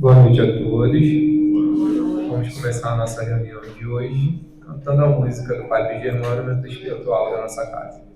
Boa noite a todos. Vamos começar a nossa reunião de hoje cantando a música do Padre Germano, espiritual da nossa casa.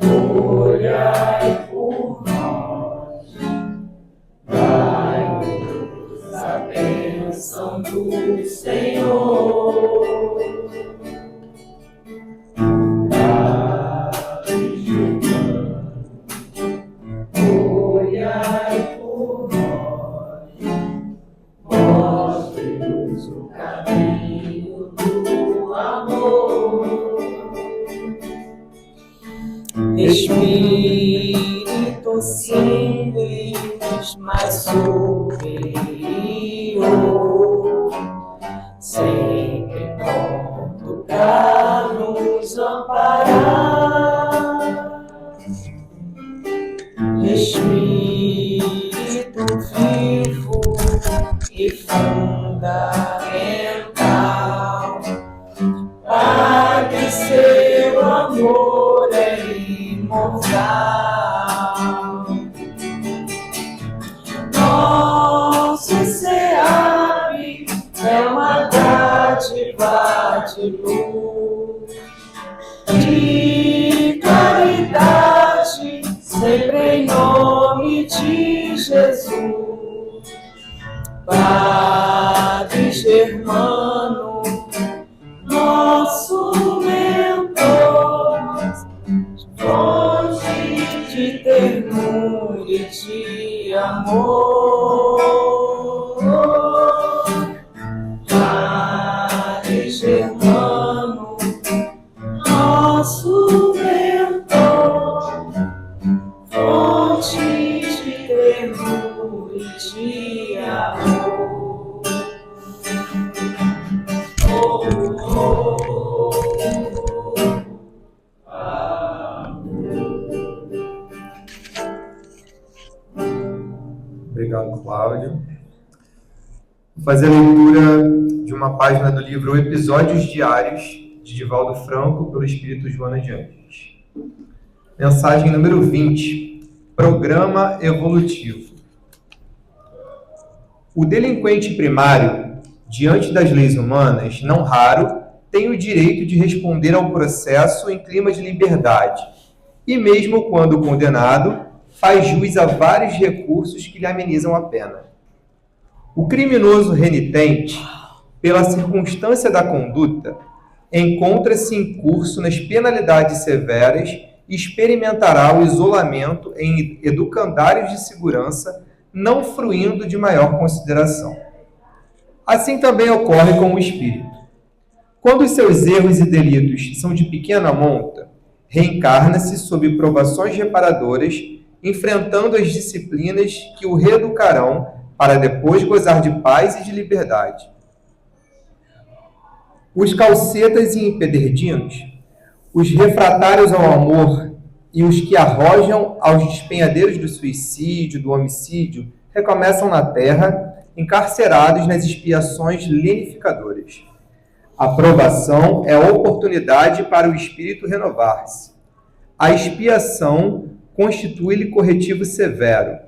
Olhai por nós, dai-nos a bênção do Senhor. Padre Germano, olhai por nós, mostre-nos o caminho do amor. Espírito simples, mas superior, sempre pronto pra nos amparar. Espírito vivo e fundamental, Pai, seu amor é imortal. Nosso SEAP é uma dádiva de luz, de caridade, sempre em nome de Jesus. Padre Germano, nosso mentor, fonte de ternura e de amor. Padre Germano, nosso mentor, fonte de ternura e de amor. Obrigado, Cláudio. Vou fazer a leitura de uma página do livro Episódios Diários, de Divaldo Franco, pelo Espírito Joana de Ângeles. Mensagem número 20. Programa evolutivo. O delinquente primário, diante das leis humanas, não raro, tem o direito de responder ao processo em clima de liberdade, e mesmo quando condenado, faz jus a vários recursos que lhe amenizam a pena. O criminoso renitente, pela circunstância da conduta, encontra-se em curso nas penalidades severas e experimentará o isolamento em educandários de segurança, não fruindo de maior consideração. Assim também ocorre com o espírito. Quando os seus erros e delitos são de pequena monta, reencarna-se sob provações reparadoras, enfrentando as disciplinas que o reeducarão para depois gozar de paz e de liberdade. Os calcetas e empedernidos, os refratários ao amor e os que arrojam aos despenhadeiros do suicídio, do homicídio, recomeçam na terra, encarcerados nas expiações lenificadoras. A provação é a oportunidade para o espírito renovar-se. A expiação constitui-lhe corretivo severo.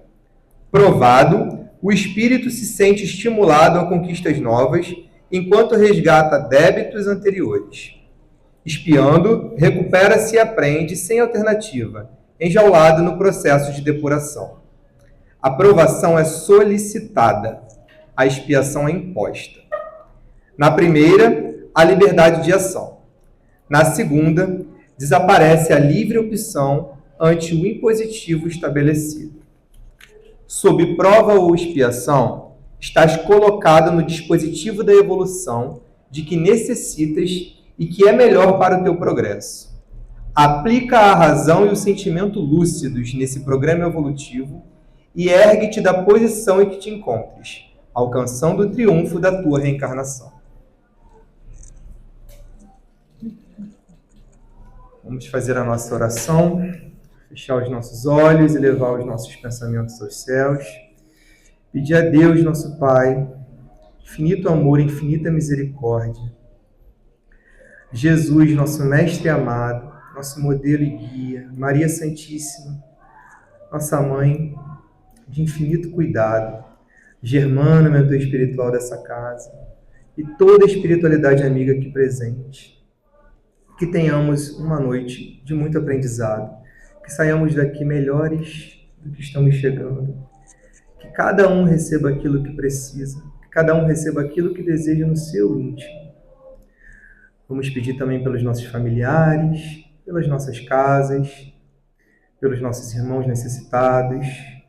Provado, o espírito se sente estimulado a conquistas novas, enquanto resgata débitos anteriores. Expiando, recupera-se e aprende sem alternativa, enjaulado no processo de depuração. A provação é solicitada, a expiação é imposta. Na primeira, a liberdade de ação. Na segunda, desaparece a livre opção ante o impositivo estabelecido. Sob prova ou expiação, estás colocado no dispositivo da evolução de que necessitas e que é melhor para o teu progresso. Aplica a razão e o sentimento lúcidos nesse programa evolutivo e ergue-te da posição em que te encontres, alcançando o triunfo da tua reencarnação. Vamos fazer a nossa oração, fechar os nossos olhos e levar os nossos pensamentos aos céus. Pedir a Deus, nosso Pai, infinito amor, infinita misericórdia. Jesus, nosso Mestre amado, nosso modelo e guia, Maria Santíssima, nossa Mãe de infinito cuidado, Germana, mentor espiritual dessa casa, e toda a espiritualidade amiga aqui presente. Que tenhamos uma noite de muito aprendizado, que saiamos daqui melhores do que estamos chegando, que cada um receba aquilo que precisa, que cada um receba aquilo que deseja no seu íntimo. Vamos pedir também pelos nossos familiares, pelas nossas casas, pelos nossos irmãos necessitados,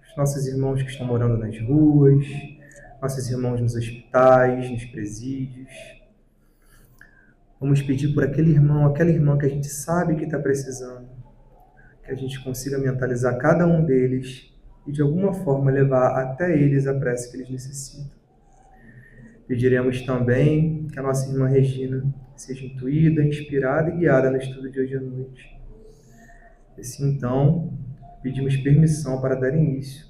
os nossos irmãos que estão morando nas ruas, nossos irmãos nos hospitais, nos presídios. Vamos pedir por aquele irmão, aquela irmã que a gente sabe que está precisando, que a gente consiga mentalizar cada um deles e de alguma forma levar até eles a prece que eles necessitam. Pediremos também que a nossa irmã Regina seja intuída, inspirada e guiada no estudo de hoje à noite. E assim, então, pedimos permissão para dar início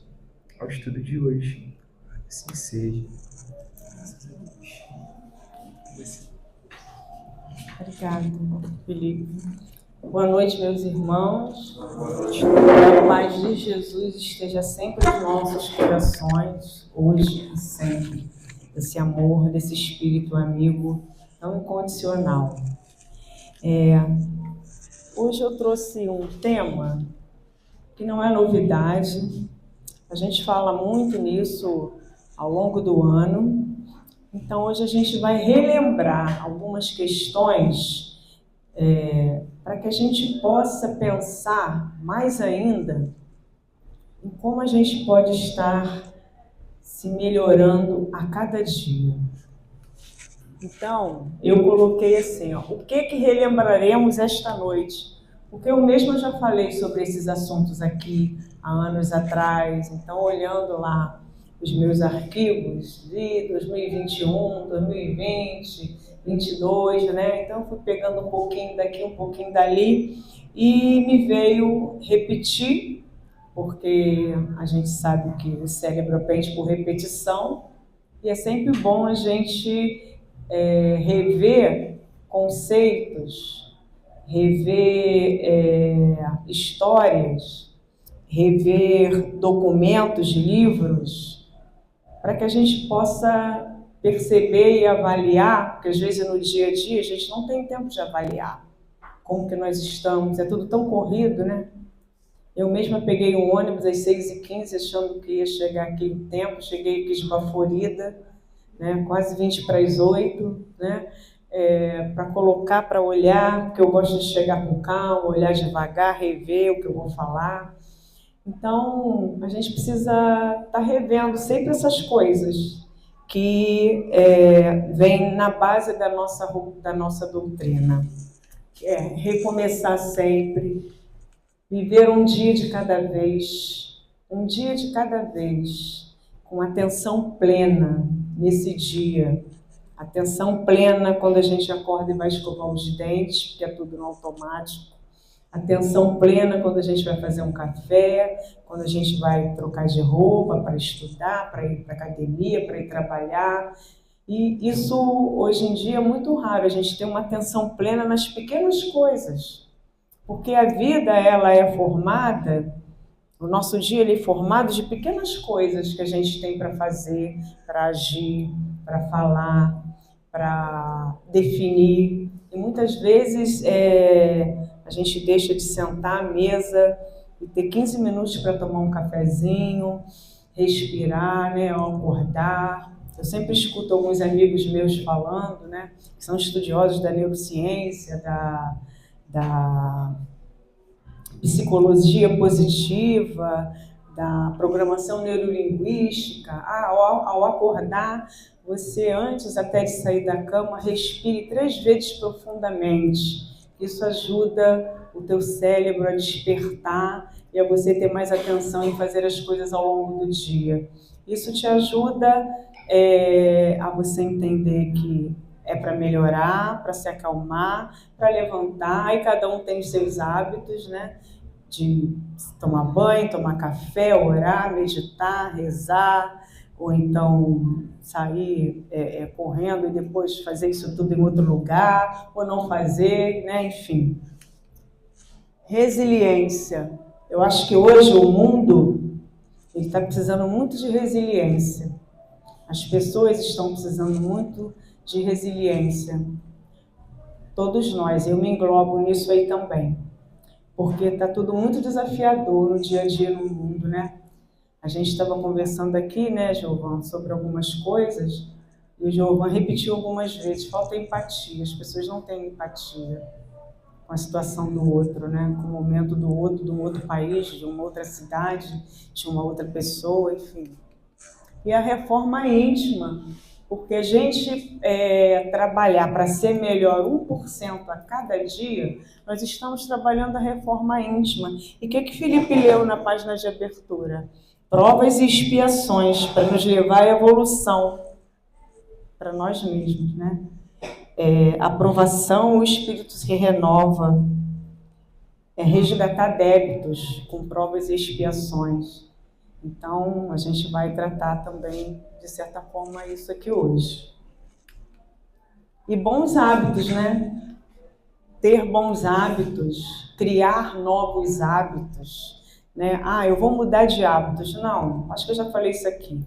ao estudo de hoje. Assim seja. Obrigada, Felipe. Boa noite, meus irmãos. Que a paz de Jesus esteja sempre nos nossos corações, hoje e sempre. Esse amor, desse espírito amigo tão incondicional. Hoje eu trouxe um tema que não é novidade. A gente fala muito nisso ao longo do ano. Então, hoje a gente vai relembrar algumas questões para que a gente possa pensar mais ainda em como a gente pode estar se melhorando a cada dia. Então, eu coloquei assim, o que relembraremos esta noite? Porque eu mesma já falei sobre esses assuntos aqui há anos atrás. Então, olhando lá os meus arquivos de 2021, 2020, 2022, né? Então, fui pegando um pouquinho daqui, um pouquinho dali e me veio repetir, porque a gente sabe que o cérebro aprende por repetição e é sempre bom a gente rever conceitos, rever histórias, rever documentos, livros, para que a gente possa perceber e avaliar, porque às vezes no dia a dia a gente não tem tempo de avaliar como que nós estamos, é tudo tão corrido, né? Eu mesma peguei um ônibus às 6h15 achando que ia chegar aqui em tempo, cheguei aqui esbaforida, né? Quase 7:50, né? Para colocar, para olhar, porque eu gosto de chegar com calma, olhar devagar, rever o que eu vou falar. Então, a gente precisa estar revendo sempre essas coisas que vêm na base da nossa doutrina. Recomeçar sempre, viver um dia de cada vez, com atenção plena nesse dia. Atenção plena quando a gente acorda e vai escovar os dentes, porque é tudo no automático. Atenção plena quando a gente vai fazer um café, quando a gente vai trocar de roupa para estudar, para ir para a academia, para ir trabalhar. E isso, hoje em dia, é muito raro, a gente ter uma atenção plena nas pequenas coisas. Porque a vida, ela é formada, o nosso dia ele é formado de pequenas coisas que a gente tem para fazer, para agir, para falar, para definir. E muitas vezes a gente deixa de sentar à mesa e ter 15 minutos para tomar um cafezinho, respirar, né, ao acordar. Eu sempre escuto alguns amigos meus falando, né, que são estudiosos da neurociência, da psicologia positiva, da programação neurolinguística. Ao acordar, você, antes até de sair da cama, respire 3 vezes profundamente. Isso ajuda o teu cérebro a despertar e a você ter mais atenção em fazer as coisas ao longo do dia. Isso te ajuda a você entender que é para melhorar, para se acalmar, para levantar, e cada um tem os seus hábitos, né? De tomar banho, tomar café, orar, meditar, rezar, ou então sair correndo e depois fazer isso tudo em outro lugar, ou não fazer, né? Enfim. Resiliência. Eu acho que hoje o mundo está precisando muito de resiliência. As pessoas estão precisando muito de resiliência. Todos nós, eu me englobo nisso aí também. Porque está tudo muito desafiador no dia a dia no mundo, né? A gente estava conversando aqui, né, Giovan, sobre algumas coisas, e o Giovan repetiu algumas vezes, falta empatia, as pessoas não têm empatia com a situação do outro, né? Com o momento do outro, de um outro país, de uma outra cidade, de uma outra pessoa, enfim. E a reforma íntima, porque a gente trabalhar para ser melhor 1% a cada dia, nós estamos trabalhando a reforma íntima. E o que Felipe leu na página de abertura? Provas e expiações para nos levar à evolução, para nós mesmos, né? Aprovação, o espírito se renova, resgatar débitos com provas e expiações. Então, a gente vai tratar também, de certa forma, isso aqui hoje. E bons hábitos, né? Ter bons hábitos, criar novos hábitos, né? Eu vou mudar de hábitos. Não, acho que eu já falei isso aqui.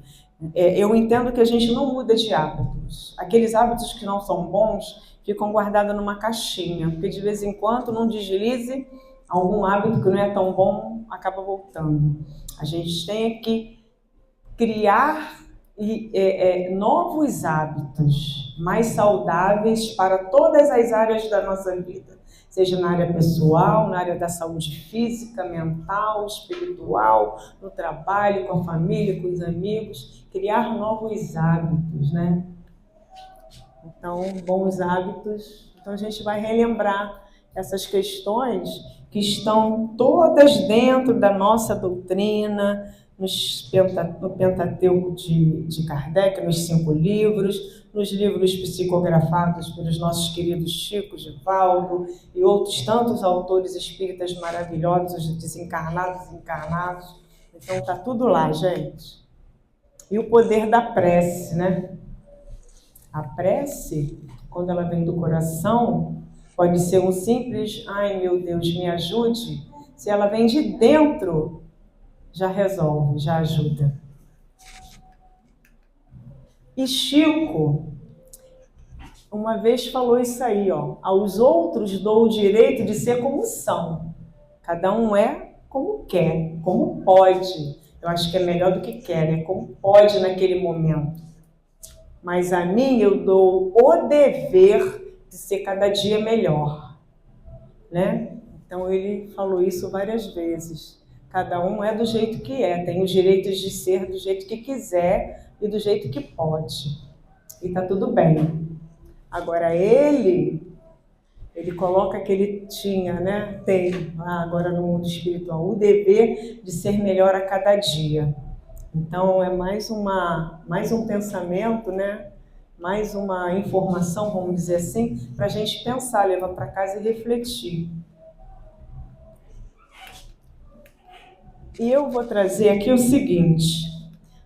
Eu entendo que a gente não muda de hábitos. Aqueles hábitos que não são bons ficam guardados numa caixinha, porque de vez em quando, num deslize, algum hábito que não é tão bom acaba voltando. A gente tem que criar novos hábitos mais saudáveis para todas as áreas da nossa vida, seja na área pessoal, na área da saúde física, mental, espiritual, no trabalho, com a família, com os amigos, criar novos hábitos, né? Então, bons hábitos. Então, a gente vai relembrar essas questões que estão todas dentro da nossa doutrina, no Pentateuco de Kardec, nos 5 livros, nos livros psicografados pelos nossos queridos Chico, Divaldo e outros tantos autores espíritas maravilhosos, desencarnados e encarnados. Então está tudo lá, gente. E o poder da prece, né? A prece, quando ela vem do coração, pode ser um simples, ai meu Deus, me ajude. Se ela vem de dentro, já resolve, já ajuda. E Chico, uma vez falou isso aí, ó, aos outros dou o direito de ser como são. Cada um é como quer, como pode. Eu acho que é melhor do que quer, né? Como pode naquele momento. Mas a mim eu dou o dever de ser cada dia melhor, né? Então ele falou isso várias vezes. Cada um é do jeito que é, tem os direitos de ser do jeito que quiser e do jeito que pode. E tá tudo bem. Agora ele coloca que ele tinha, né? Tem agora no mundo espiritual o dever de ser melhor a cada dia. Então é mais um pensamento, né? Mais uma informação, vamos dizer assim, para a gente pensar, levar para casa e refletir. E eu vou trazer aqui o seguinte: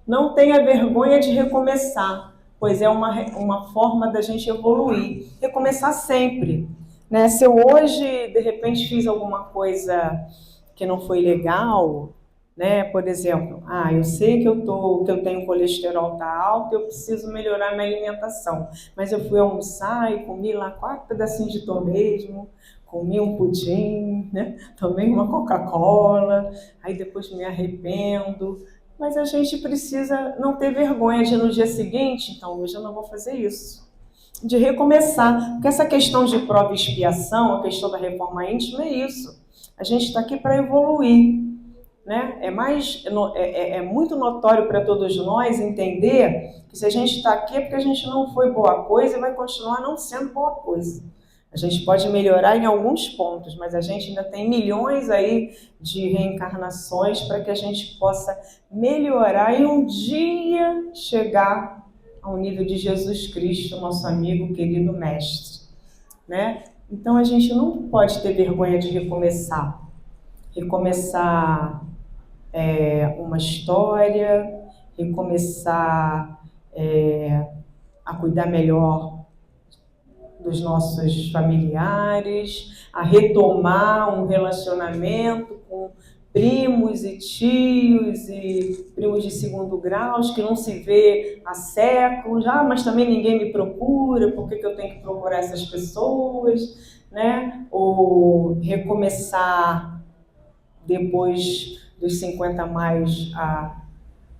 não tenha vergonha de recomeçar, pois é uma forma da gente evoluir. Recomeçar sempre, né? Se eu hoje, de repente, fiz alguma coisa que não foi legal, né? Por exemplo, eu sei que eu tenho colesterol tá alto, eu preciso melhorar minha alimentação. Mas eu fui almoçar e comi lá 4 pedacinhos de torresmo, comi um pudim, né? Tomei uma Coca-Cola, aí depois me arrependo. Mas a gente precisa não ter vergonha de no dia seguinte, então hoje eu não vou fazer isso. De recomeçar, porque essa questão de prova e expiação, a questão da reforma íntima é isso. A gente está aqui para evoluir. Né? É muito notório para todos nós entender que se a gente está aqui é porque a gente não foi boa coisa e vai continuar não sendo boa coisa. A gente pode melhorar em alguns pontos, mas a gente ainda tem milhões aí de reencarnações para que a gente possa melhorar e um dia chegar ao nível de Jesus Cristo, nosso amigo, querido mestre, né? Então a gente não pode ter vergonha de recomeçar. Recomeçar uma história, recomeçar a cuidar melhor dos nossos familiares, a retomar um relacionamento com primos e tios e primos de segundo grau que não se vê há séculos, mas também ninguém me procura, por que eu tenho que procurar essas pessoas, né? Ou recomeçar depois dos 50 mais a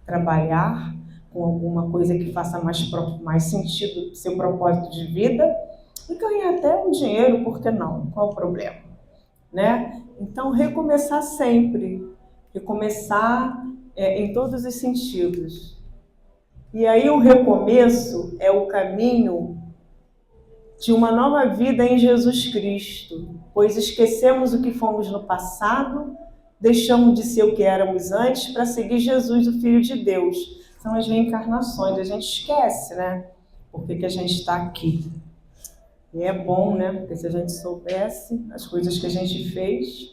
trabalhar com alguma coisa que faça mais sentido do seu propósito de vida e ganhar até um dinheiro, por que não? Qual o problema? Né? Então, recomeçar sempre, recomeçar em todos os sentidos. E aí o recomeço é o caminho de uma nova vida em Jesus Cristo, pois esquecemos o que fomos no passado, deixamos de ser o que éramos antes para seguir Jesus, o Filho de Deus. São as reencarnações, a gente esquece, né? Por que a gente está aqui? E é bom, né? Porque se a gente soubesse as coisas que a gente fez,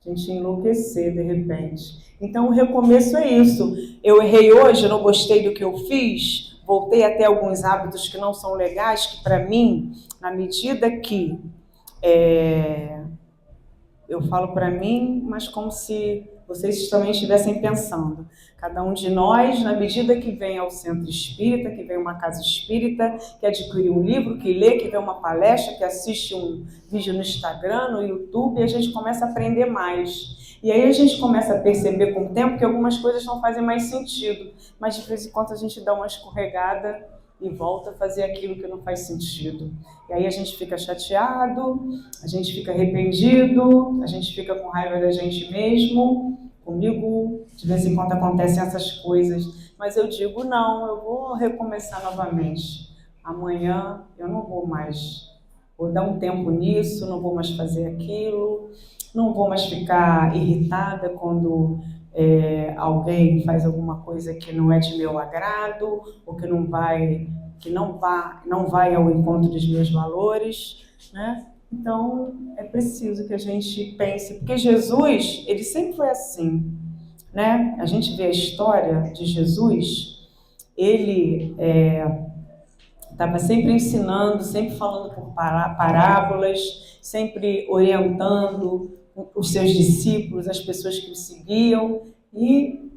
a gente ia enlouquecer de repente. Então o recomeço é isso. Eu errei hoje, eu não gostei do que eu fiz, voltei a ter alguns hábitos que não são legais, que para mim, na medida que eu falo para mim, mas como se vocês também estivessem pensando. Cada um de nós, na medida que vem ao centro espírita, que vem a uma casa espírita, que adquire um livro, que lê, que vê uma palestra, que assiste um vídeo no Instagram, no YouTube, e a gente começa a aprender mais. E aí a gente começa a perceber com o tempo que algumas coisas não fazem mais sentido, mas de vez em quando a gente dá uma escorregada e volta a fazer aquilo que não faz sentido. E aí a gente fica chateado, a gente fica arrependido, a gente fica com raiva da gente mesmo. Comigo, de vez em quando acontecem essas coisas, mas eu digo, não, eu vou recomeçar novamente. Amanhã eu não vou mais, vou dar um tempo nisso, não vou mais fazer aquilo, não vou mais ficar irritada quando alguém faz alguma coisa que não é de meu agrado, ou que não vai ao encontro dos meus valores, né? Então, é preciso que a gente pense, porque Jesus, ele sempre foi assim, né? A gente vê a história de Jesus, ele estava sempre ensinando, sempre falando por parábolas, sempre orientando os seus discípulos, as pessoas que o seguiam, e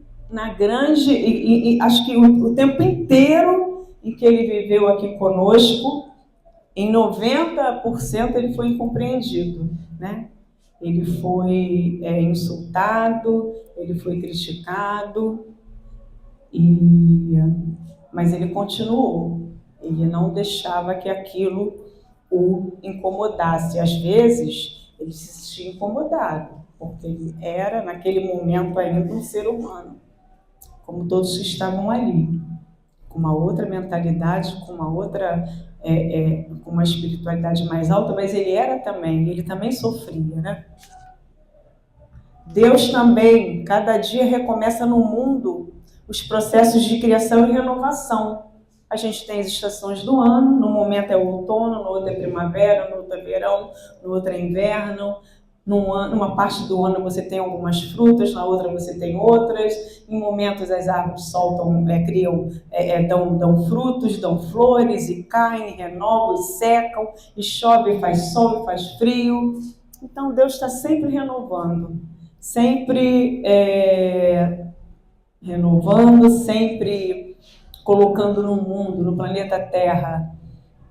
acho que o tempo inteiro em que ele viveu aqui conosco, em 90% ele foi incompreendido, né? Ele foi insultado, ele foi criticado, mas ele continuou. Ele não deixava que aquilo o incomodasse. Às vezes, ele se sentia incomodado, porque ele era, naquele momento, ainda um ser humano, como todos que estavam ali, com uma outra mentalidade, com uma outra, com uma espiritualidade mais alta, mas ele também sofria, né? Deus também, cada dia recomeça no mundo os processos de criação e renovação. A gente tem as estações do ano, no momento é o outono, no outro é primavera, no outro é verão, no outro é inverno. Numa parte do ano você tem algumas frutas, na outra você tem outras. Em momentos as árvores soltam, dão frutos, dão flores e caem, renovam e secam, e chove, faz sol, faz frio. Então Deus está sempre renovando, sempre sempre colocando no mundo, no planeta Terra,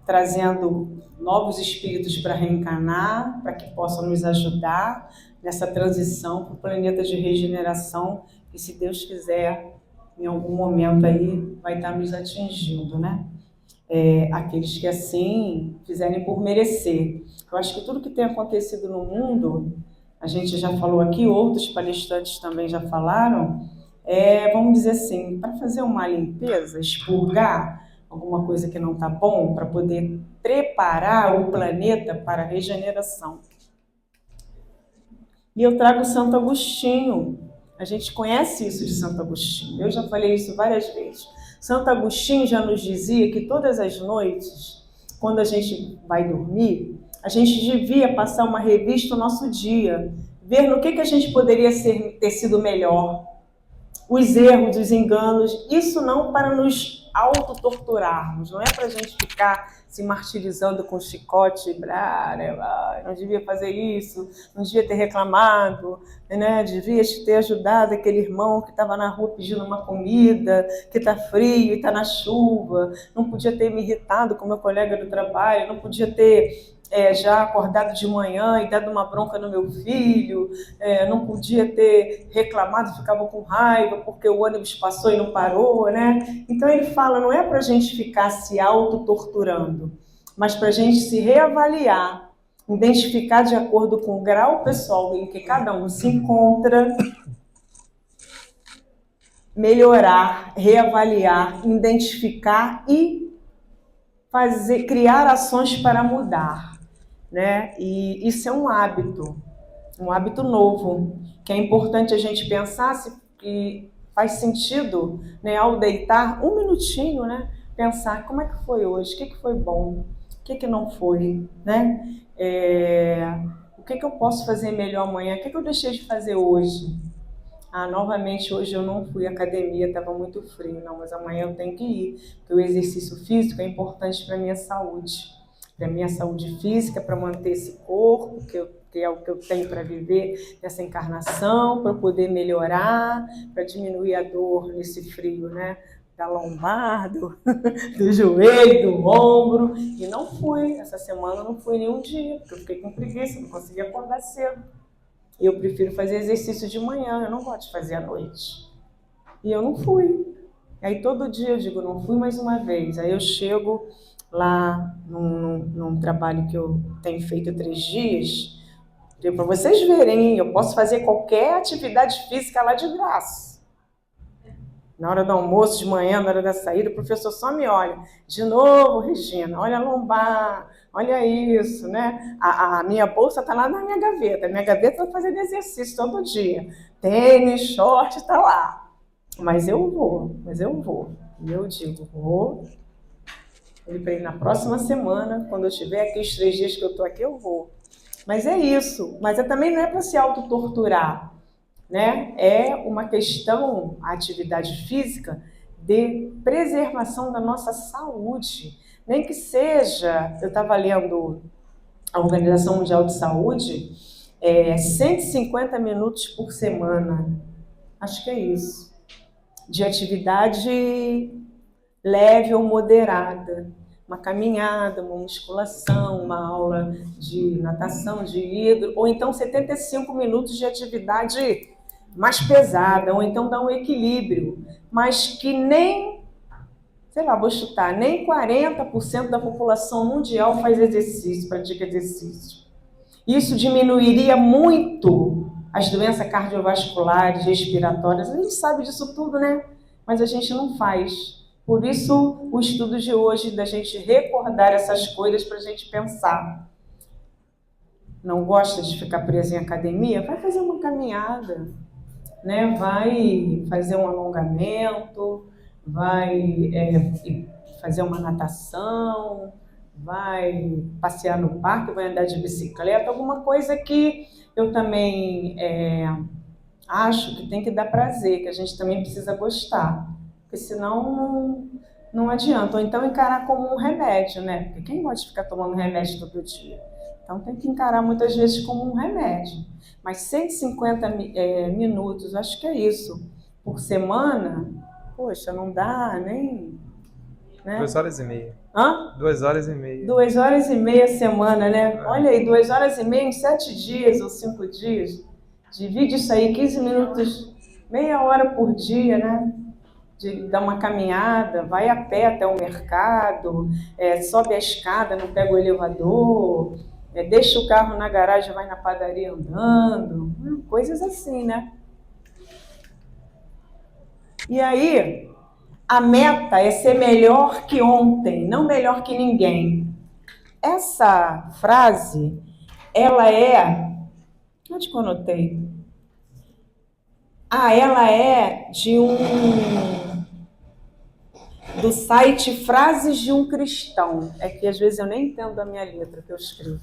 trazendo novos espíritos para reencarnar, para que possam nos ajudar nessa transição para o planeta de regeneração, que, se Deus quiser, em algum momento aí vai estar nos atingindo, né? Aqueles que assim fizerem por merecer. Eu acho que tudo que tem acontecido no mundo, a gente já falou aqui, outros palestrantes também já falaram, vamos dizer assim, para fazer uma limpeza, expurgar alguma coisa que não está bom, para poder preparar o planeta para a regeneração. E eu trago Santo Agostinho. A gente conhece isso de Santo Agostinho. Eu já falei isso várias vezes. Santo Agostinho já nos dizia que todas as noites, quando a gente vai dormir, a gente devia passar uma revista no nosso dia, ver no que a gente poderia ter sido melhor, os erros, os enganos, isso não para nos autotorturarmos, não é para a gente ficar se martirizando com chicote, não devia fazer isso, não devia ter reclamado, né? Devia ter ajudado aquele irmão que estava na rua pedindo uma comida, que está frio e está na chuva, não podia ter me irritado com meu colega do trabalho, não podia ter já acordado de manhã e dado uma bronca no meu filho, não podia ter reclamado, ficava com raiva porque o ônibus passou e não parou, né? Então ele fala, não é para a gente ficar se autotorturando, mas para a gente se reavaliar, identificar de acordo com o grau pessoal em que cada um se encontra, melhorar, reavaliar, identificar e criar ações para mudar. Né? E isso é um hábito novo, que é importante a gente pensar que faz sentido, né, ao deitar um minutinho, né, pensar como é que foi hoje, o que foi bom, o que não foi, né? O que eu posso fazer melhor amanhã, o que eu deixei de fazer hoje? Novamente, hoje eu não fui à academia, estava muito frio, não, mas amanhã eu tenho que ir, porque o exercício físico é importante para a minha saúde. Para a minha saúde física, para manter esse corpo, que é o que eu tenho para viver nessa encarnação, para poder melhorar, para diminuir a dor nesse frio, né? Da lombar, do joelho, do ombro. E não fui, essa semana não fui nenhum dia, porque eu fiquei com preguiça, não consegui acordar cedo. Eu prefiro fazer exercício de manhã, eu não gosto de fazer à noite. E eu não fui. Aí todo dia eu digo, não fui mais uma vez. Aí eu chego lá num trabalho que eu tenho feito 3 dias, para vocês verem, eu posso fazer qualquer atividade física lá de graça. Na hora do almoço, de manhã, na hora da saída, o professor só me olha. De novo, Regina, olha a lombar, olha isso, né? A minha bolsa está lá na minha gaveta. A minha gaveta está fazendo exercício todo dia. Tênis, short, está lá. Mas eu vou. E eu digo, vou. Ele falei, na próxima semana, quando eu estiver aqui, os 3 dias que eu estou aqui, eu vou. Mas é isso. Mas também não é para se autotorturar, né? É uma questão, a atividade física, de preservação da nossa saúde. Nem que seja, eu estava lendo a Organização Mundial de Saúde, 150 minutos por semana. Acho que é isso. De atividade leve ou moderada, uma caminhada, uma musculação, uma aula de natação, de hidro, ou então 75 minutos de atividade mais pesada, ou então dá um equilíbrio, mas que nem, sei lá, vou chutar, nem 40% da população mundial faz exercício, pratica exercício. Isso diminuiria muito as doenças cardiovasculares, respiratórias, a gente sabe disso tudo, né? Mas a gente não faz. Por isso, o estudo de hoje, da gente recordar essas coisas para a gente pensar. Não gosta de ficar preso em academia? Vai fazer uma caminhada, né? Vai fazer um alongamento, vai fazer uma natação, vai passear no parque, vai andar de bicicleta, alguma coisa que eu também acho que tem que dar prazer, que a gente também precisa gostar. Porque senão não adianta. Ou então encarar como um remédio, né? Porque quem gosta de ficar tomando remédio todo dia? Então tem que encarar muitas vezes como um remédio. Mas 150 minutos, acho que é isso, por semana, poxa, não dá nem... Né? 2 horas e meia. Hã? 2 horas e meia. 2 horas e meia a semana, né? Olha aí, 2 horas e meia em 7 dias ou 5 dias. Divide isso aí, 15 minutos, meia hora por dia, né? De dar uma caminhada, vai a pé até o mercado, sobe a escada, não pega o elevador, deixa o carro na garagem, vai na padaria andando, coisas assim, né? E aí, a meta é ser melhor que ontem, não melhor que ninguém. Essa frase, ela onde que eu anotei? Ela é do site Frases de um Cristão. É que às vezes eu nem entendo a minha letra que eu escrevo.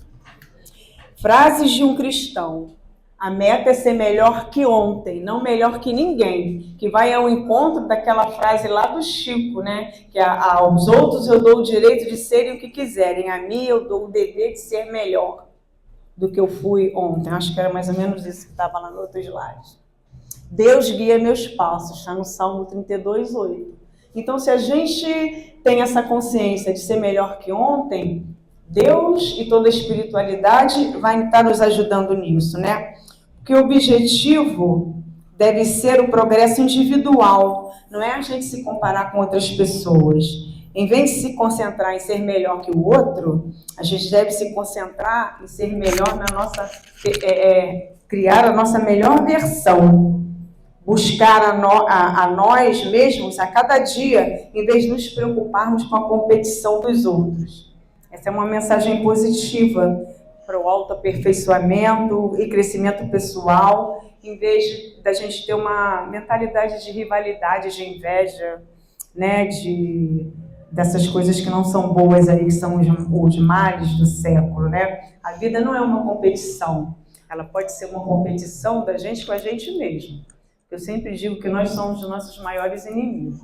Frases de um Cristão. A meta é ser melhor que ontem, não melhor que ninguém. Que vai ao encontro daquela frase lá do Chico, né? Que aos outros eu dou o direito de serem o que quiserem. A mim eu dou o dever de ser melhor do que eu fui ontem. Acho que era mais ou menos isso que estava lá no outro slide. Deus guia meus passos, está no Salmo 32:8. Então, se a gente tem essa consciência de ser melhor que ontem, Deus e toda a espiritualidade vai estar nos ajudando nisso, né? Porque o objetivo deve ser o progresso individual, não é a gente se comparar com outras pessoas. Em vez de se concentrar em ser melhor que o outro, a gente deve se concentrar em ser melhor na nossa, criar a nossa melhor versão. Buscar a nós mesmos a cada dia, em vez de nos preocuparmos com a competição dos outros. Essa é uma mensagem positiva para o autoaperfeiçoamento e crescimento pessoal, em vez da gente ter uma mentalidade de rivalidade, de inveja, né, dessas coisas que não são boas aí, que são os males do século, né? A vida não é uma competição, ela pode ser uma competição da gente com a gente mesmo. Eu sempre digo que nós somos os nossos maiores inimigos,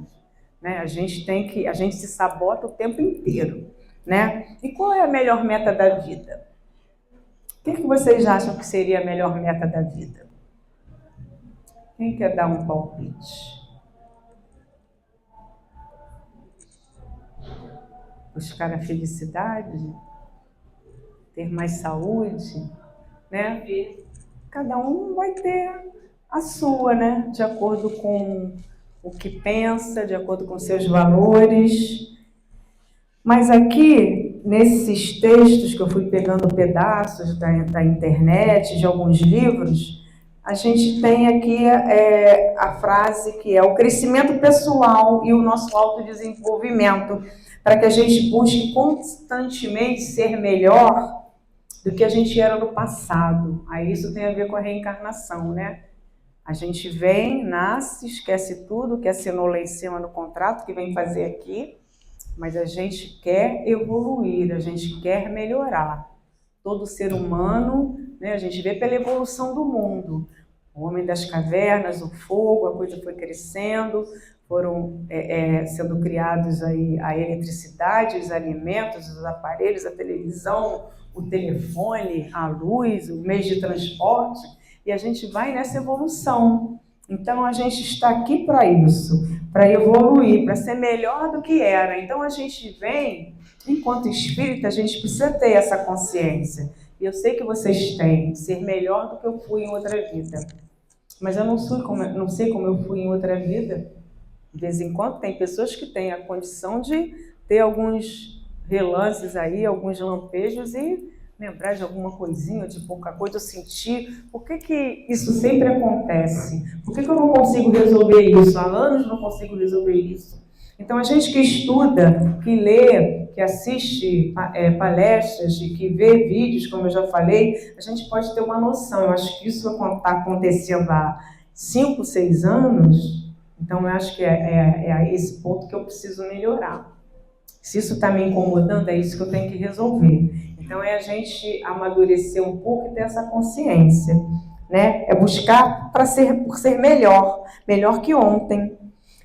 né? A gente se sabota o tempo inteiro, né? E qual é a melhor meta da vida? O que vocês acham que seria a melhor meta da vida? Quem quer dar um palpite? Buscar a felicidade? Ter mais saúde? Né? Cada um vai ter a sua, né? De acordo com o que pensa, de acordo com seus valores. Mas aqui, nesses textos que eu fui pegando pedaços da internet, de alguns livros, a gente tem aqui a frase que é o crescimento pessoal e o nosso autodesenvolvimento, para que a gente busque constantemente ser melhor do que a gente era no passado. Aí isso tem a ver com a reencarnação, né? A gente vem, nasce, esquece tudo que assinou lá em cima no contrato, que vem fazer aqui, mas a gente quer evoluir, a gente quer melhorar. Todo ser humano, né, a gente vê pela evolução do mundo. O homem das cavernas, o fogo, a coisa foi crescendo, foram sendo criados aí a eletricidade, os alimentos, os aparelhos, a televisão, o telefone, a luz, o meio de transporte, e a gente vai nessa evolução. Então, a gente está aqui para isso, para evoluir, para ser melhor do que era. Então, a gente vem, enquanto espírita, a gente precisa ter essa consciência. E eu sei que vocês têm, ser melhor do que eu fui em outra vida. Mas eu não sei como eu fui em outra vida. De vez em quando, tem pessoas que têm a condição de ter alguns relances aí, alguns lampejos e lembrar de alguma coisinha, de pouca coisa, eu sentir. Por que isso sempre acontece? Por que eu não consigo resolver isso? Há anos não consigo resolver isso. Então, a gente que estuda, que lê, que assiste palestras, que vê vídeos, como eu já falei, a gente pode ter uma noção. Eu acho que isso está acontecendo há 5, 6 anos, então eu acho que é a esse ponto que eu preciso melhorar. Se isso está me incomodando, é isso que eu tenho que resolver. Então, é a gente amadurecer um pouco e ter essa consciência, né? É buscar por ser melhor que ontem.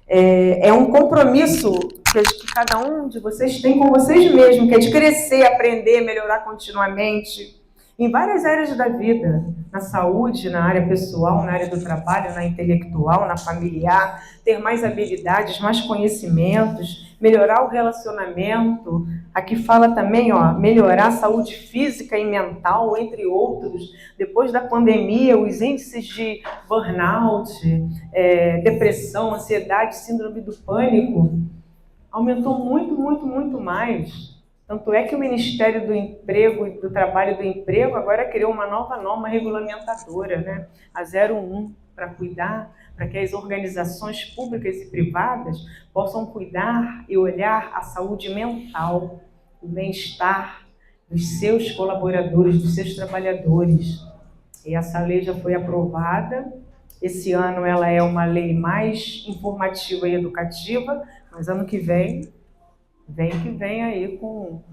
É um compromisso que cada um de vocês tem com vocês mesmos, que é de crescer, aprender, melhorar continuamente, em várias áreas da vida, na saúde, na área pessoal, na área do trabalho, na intelectual, na familiar, ter mais habilidades, mais conhecimentos, melhorar o relacionamento. Aqui fala também, melhorar a saúde física e mental, entre outros. Depois da pandemia, os índices de burnout, depressão, ansiedade, síndrome do pânico, aumentou muito, muito, muito mais. Tanto é que o Ministério do Emprego e do Trabalho e do Emprego agora criou uma nova norma regulamentadora, né? A 01, para cuidar, para que as organizações públicas e privadas possam cuidar e olhar a saúde mental, o bem-estar dos seus colaboradores, dos seus trabalhadores. E essa lei já foi aprovada Esse ano ela é uma lei mais informativa e educativa, mas ano que vem aí com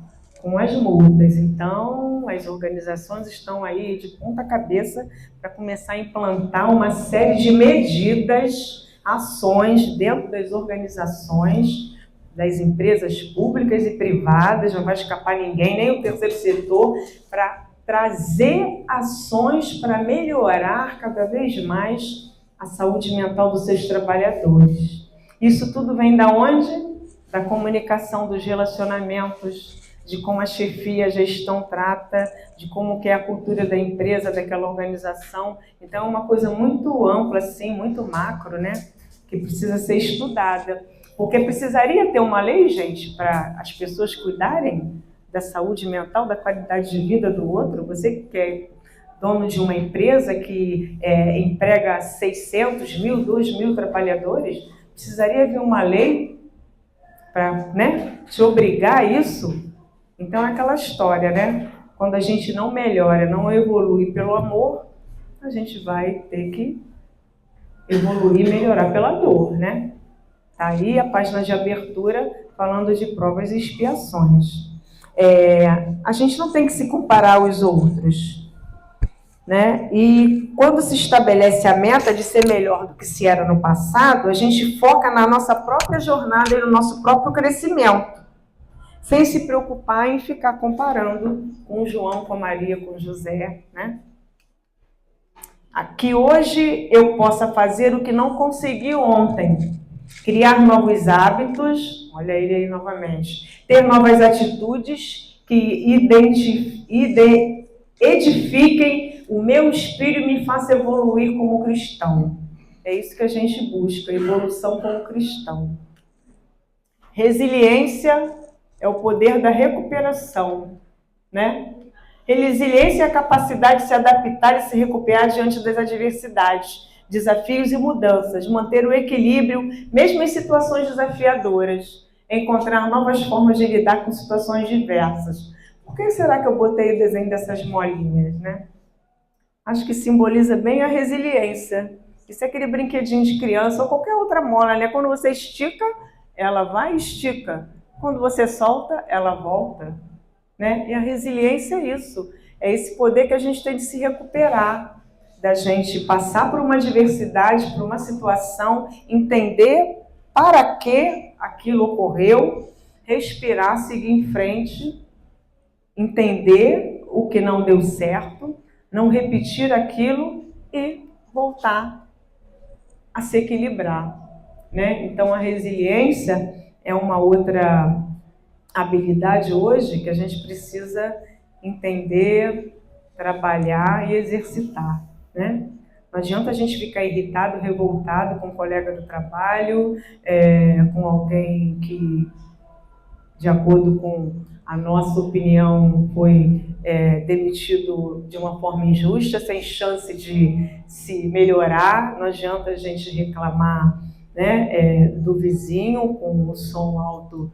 as multas. Então, as organizações estão aí de ponta cabeça para começar a implantar uma série de medidas, ações dentro das organizações, das empresas públicas e privadas, não vai escapar ninguém, nem o terceiro setor, para trazer ações para melhorar cada vez mais a saúde mental dos seus trabalhadores. Isso tudo vem da onde? Da comunicação, dos relacionamentos, de como a chefia, a gestão trata, de como que é a cultura da empresa, daquela organização. Então é uma coisa muito ampla, assim, muito macro, né? Que precisa ser estudada. Porque precisaria ter uma lei, gente, para as pessoas cuidarem da saúde mental, da qualidade de vida do outro. Você que é dono de uma empresa que emprega 600, 1.000, 2.000 trabalhadores, precisaria haver uma lei para, né, te obrigar a isso. Então é aquela história, né? Quando a gente não melhora, não evolui pelo amor, a gente vai ter que evoluir e melhorar pela dor, né? Tá aí a página de abertura falando de provas e expiações. A gente não tem que se comparar aos outros, né? E quando se estabelece a meta de ser melhor do que se era no passado, a gente foca na nossa própria jornada e no nosso próprio crescimento, sem se preocupar em ficar comparando com o João, com a Maria, com o José, né? Que hoje eu possa fazer o que não consegui ontem, criar novos hábitos, olha ele aí novamente, ter novas atitudes que edifiquem o meu espírito e me façam evoluir como cristão. É isso que a gente busca, evolução como cristão. Resiliência é o poder da recuperação, né? Resiliência é a capacidade de se adaptar e se recuperar diante das adversidades, desafios e mudanças, manter o equilíbrio, mesmo em situações desafiadoras, encontrar novas formas de lidar com situações diversas. Por que será que eu botei o desenho dessas molinhas, né? Acho que simboliza bem a resiliência. Isso é aquele brinquedinho de criança ou qualquer outra mola, né? Quando você estica, ela vai e estica. Quando você solta, ela volta, né? E a resiliência é isso. É esse poder que a gente tem de se recuperar, da gente passar por uma adversidade, por uma situação, entender para que aquilo ocorreu, respirar, seguir em frente, entender o que não deu certo, não repetir aquilo e voltar a se equilibrar, né? Então a resiliência é uma outra habilidade hoje que a gente precisa entender, trabalhar e exercitar, né? Não adianta a gente ficar irritado, revoltado com um colega do trabalho, com alguém que, de acordo com a nossa opinião, foi demitido de uma forma injusta, sem chance de se melhorar. Não adianta a gente reclamar, né, do vizinho com o som alto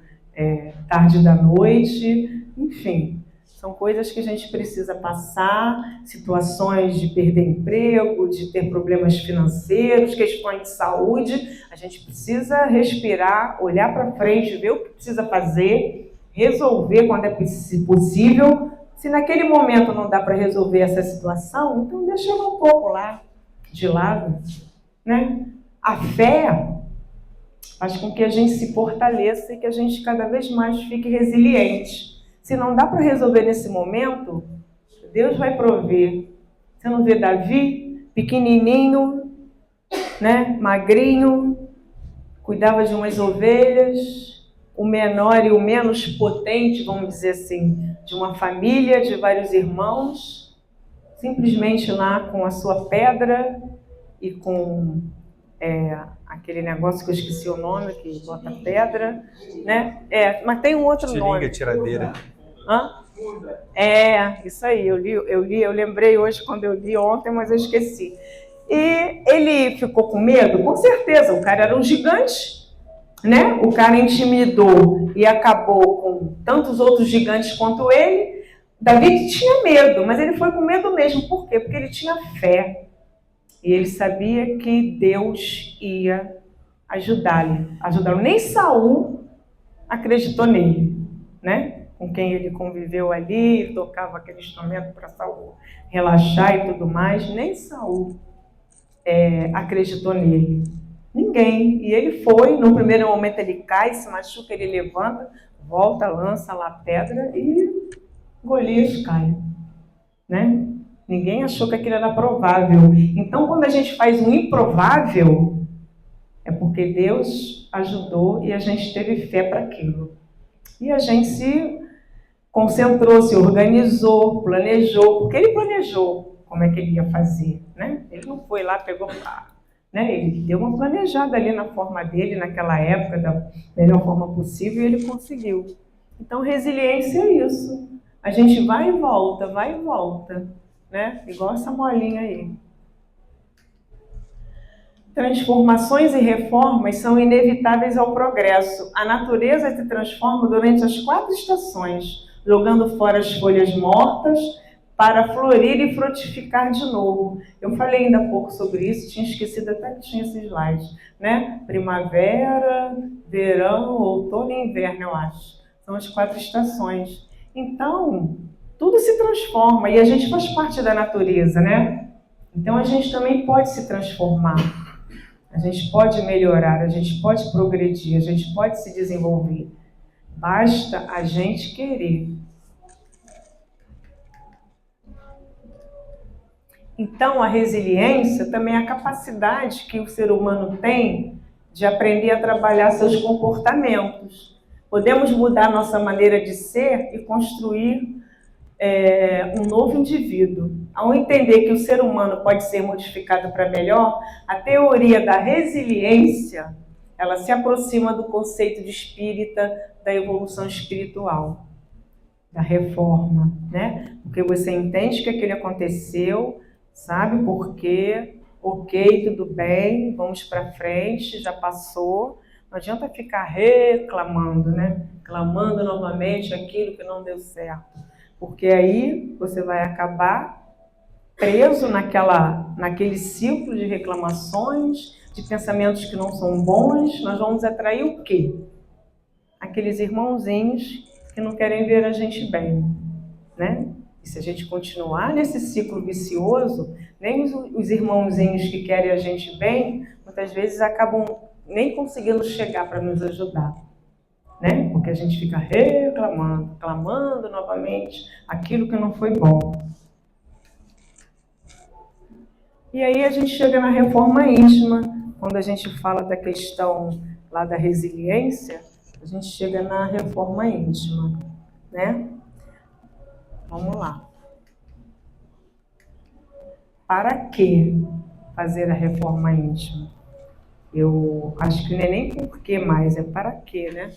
tarde da noite, enfim. São coisas que a gente precisa passar, situações de perder emprego, de ter problemas financeiros, questões de saúde. A gente precisa respirar, olhar para frente, ver o que precisa fazer, resolver quando é possível. Se naquele momento não dá para resolver essa situação, então deixa ela um pouco lá, de lado, né? A fé faz com que a gente se fortaleça e que a gente cada vez mais fique resiliente. Se não dá para resolver nesse momento, Deus vai prover. Você não vê Davi, pequenininho, né, magrinho, cuidava de umas ovelhas, o menor e o menos potente, vamos dizer assim, de uma família de vários irmãos, simplesmente lá com a sua pedra e com aquele negócio que eu esqueci o nome, que bota pedra, né? Mas tem um outro nome. Tiringa, tiradeira. Hã? Isso aí, eu lembrei hoje quando eu li ontem, mas eu esqueci. E ele ficou com medo? Com certeza, o cara era um gigante, né? O cara intimidou e acabou com tantos outros gigantes quanto ele. Davi tinha medo, mas ele foi com medo mesmo. Por quê? Porque ele tinha fé. E ele sabia que Deus ia ajudá-lo. Nem Saul acreditou nele, né? Com quem ele conviveu ali, tocava aquele instrumento para Saul relaxar e tudo mais. Nem Saul acreditou nele. Ninguém. E ele foi, no primeiro momento ele cai, se machuca, ele levanta, volta, lança lá a pedra e Golias cai, né? Ninguém achou que aquilo era provável. Então, quando a gente faz um improvável, é porque Deus ajudou e a gente teve fé para aquilo. E a gente se concentrou, se organizou, planejou, porque ele planejou como é que ele ia fazer, né? Ele não foi lá, pegou, né? Ele deu uma planejada ali na forma dele, naquela época, da melhor forma possível, e ele conseguiu. Então, resiliência é isso. A gente vai e volta, né? Igual essa molinha aí. Transformações e reformas são inevitáveis ao progresso. A natureza se transforma durante as 4 estações, jogando fora as folhas mortas para florir e frutificar de novo. Eu falei ainda há pouco sobre isso, tinha esquecido até que tinha esse slide, né? Primavera, verão, outono e inverno, eu acho. São as 4 estações. Então, tudo se transforma e a gente faz parte da natureza, né? Então, a gente também pode se transformar. A gente pode melhorar, a gente pode progredir, a gente pode se desenvolver. Basta a gente querer. Então, a resiliência também é a capacidade que o ser humano tem de aprender a trabalhar seus comportamentos. Podemos mudar nossa maneira de ser e construir um novo indivíduo. Ao entender que o ser humano pode ser modificado para melhor, a teoria da resiliência, ela se aproxima do conceito de espírita da evolução espiritual, da reforma, né? Porque você entende que aquilo aconteceu, sabe por quê, ok, tudo bem, vamos para frente, já passou. Não adianta ficar reclamando, né? Clamando novamente aquilo que não deu certo. Porque aí você vai acabar preso naquele ciclo de reclamações, de pensamentos que não são bons. Nós vamos atrair o quê? Aqueles irmãozinhos que não querem ver a gente bem, né? E se a gente continuar nesse ciclo vicioso, nem os irmãozinhos que querem a gente bem, muitas vezes acabam nem conseguindo chegar para nos ajudar, né? Porque a gente fica reclamando, clamando novamente aquilo que não foi bom. E aí a gente chega na reforma íntima, quando a gente fala da questão lá da resiliência, a gente chega na reforma íntima, né? Vamos lá. Para que fazer a reforma íntima? Eu acho que não é nem por que mais, é para quê, né?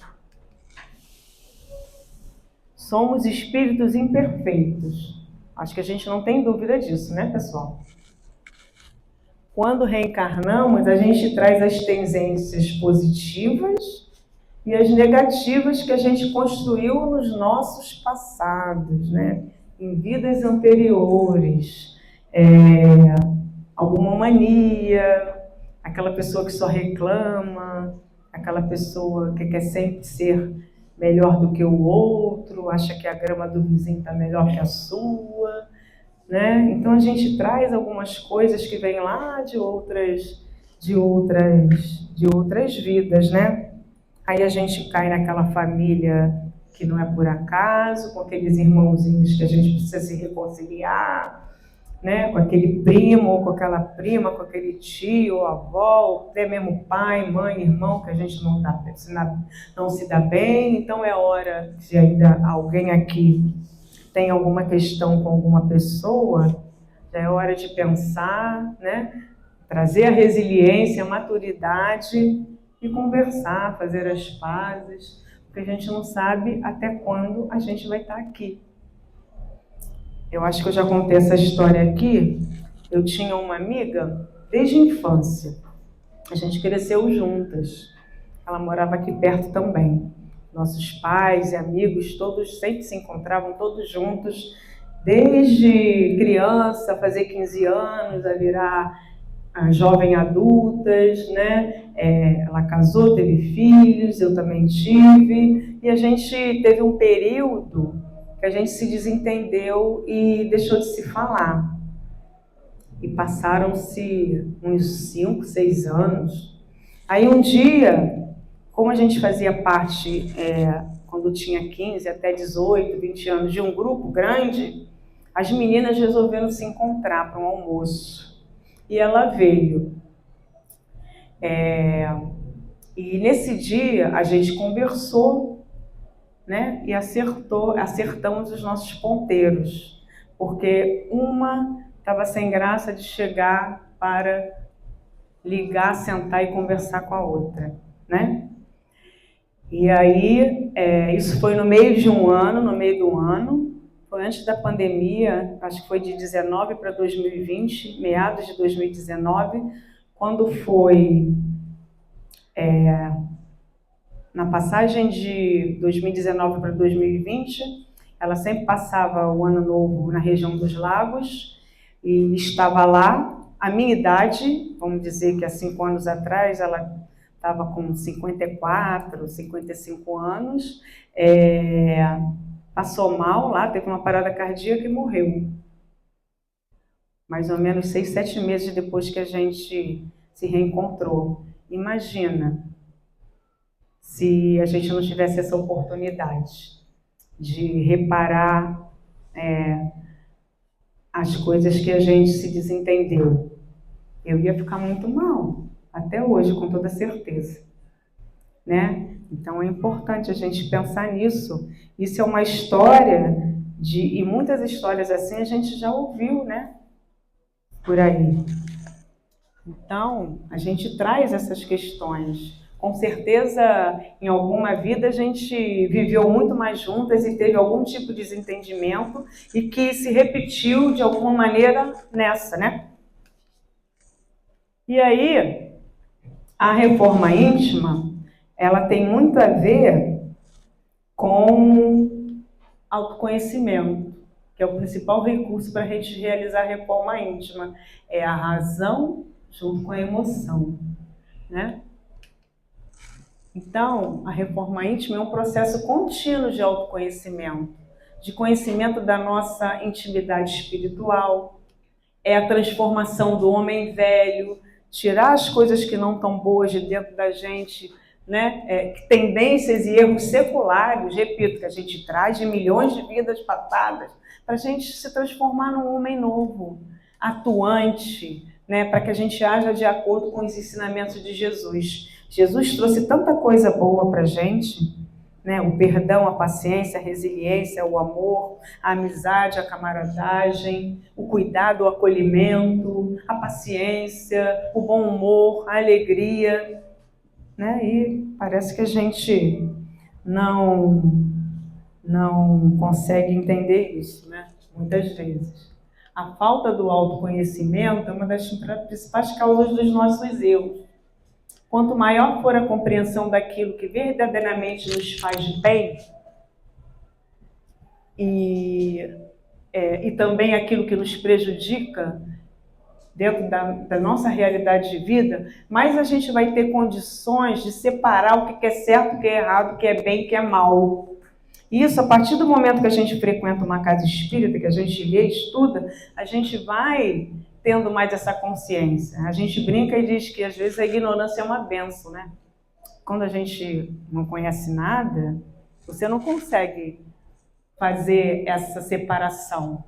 Somos espíritos imperfeitos. Acho que a gente não tem dúvida disso, né, pessoal? Quando reencarnamos, a gente traz as tendências positivas e as negativas que a gente construiu nos nossos passados, né? Em vidas anteriores. Alguma mania, aquela pessoa que só reclama, aquela pessoa que quer sempre ser melhor do que o outro, acha que a grama do vizinho está melhor que a sua, né? Então a gente traz algumas coisas que vêm lá de outras vidas, né? Aí a gente cai naquela família que não é por acaso, com aqueles irmãozinhos que a gente precisa se reconciliar, né? Com aquele primo, com aquela prima, com aquele tio, avó, até mesmo pai, mãe, irmão, que a gente não se dá bem. Então é hora, se ainda alguém aqui tem alguma questão com alguma pessoa, já é hora de pensar, né? Trazer a resiliência, a maturidade e conversar, fazer as pazes, porque a gente não sabe até quando a gente vai estar aqui. Eu acho que eu já contei essa história aqui. Eu tinha uma amiga desde a infância. A gente cresceu juntas. Ela morava aqui perto também. Nossos pais e amigos, todos sempre se encontravam, todos juntos, desde criança, a fazer 15 anos, a virar jovem adultas, né? Ela casou, teve filhos, eu também tive, e a gente teve um período que a gente se desentendeu e deixou de se falar. E passaram-se uns 5, 6 anos. Aí um dia, como a gente fazia parte, quando tinha 15 até 18, 20 anos, de um grupo grande, as meninas resolveram se encontrar para um almoço. E ela veio. E nesse dia a gente conversou, né? E acertamos os nossos ponteiros. Porque uma estava sem graça de chegar para ligar, sentar e conversar com a outra, né? E aí, isso foi no meio de um ano, no meio do ano, foi antes da pandemia, acho que foi de 19 para 2020, meados de 2019, quando foi na passagem de 2019 para 2020, ela sempre passava o ano novo na região dos lagos e estava lá. A minha idade, vamos dizer que há 5 anos atrás, ela estava com 54, 55 anos, passou mal lá, teve uma parada cardíaca e morreu. Mais ou menos 6, 7 meses depois que a gente se reencontrou. Imagina se a gente não tivesse essa oportunidade de reparar as coisas que a gente se desentendeu. Eu ia ficar muito mal, até hoje, com toda certeza, né? Então é importante a gente pensar nisso. Isso é uma história e muitas histórias assim a gente já ouviu, né? Por aí. Então, a gente traz essas questões. Com certeza, em alguma vida a gente viveu muito mais juntas e teve algum tipo de desentendimento e que se repetiu de alguma maneira nessa, né? E aí, a reforma íntima, ela tem muito a ver com autoconhecimento, que é o principal recurso para a gente realizar a reforma íntima. É a razão junto com a emoção, né? Então, a reforma íntima é um processo contínuo de autoconhecimento, de conhecimento da nossa intimidade espiritual, é a transformação do homem velho, tirar as coisas que não estão boas de dentro da gente, né? Tendências e erros seculares, repito, que a gente traz de milhões de vidas passadas, para a gente se transformar num homem novo, atuante, né? Para que a gente haja de acordo com os ensinamentos de Jesus. Jesus trouxe tanta coisa boa para a gente, né? O perdão, a paciência, a resiliência, o amor, a amizade, a camaradagem, o cuidado, o acolhimento, a paciência, o bom humor, a alegria, né? E parece que a gente não consegue entender isso, né? Muitas vezes. A falta do autoconhecimento é uma das principais causas dos nossos erros. Quanto maior for a compreensão daquilo que verdadeiramente nos faz bem e também aquilo que nos prejudica dentro da nossa realidade de vida, mais a gente vai ter condições de separar o que é certo, o que é errado, o que é bem, o que é mal. Isso, a partir do momento que a gente frequenta uma casa espírita, que a gente lê, estuda, a gente vai tendo mais essa consciência. A gente brinca e diz que às vezes a ignorância é uma benção, né? Quando a gente não conhece nada, você não consegue fazer essa separação.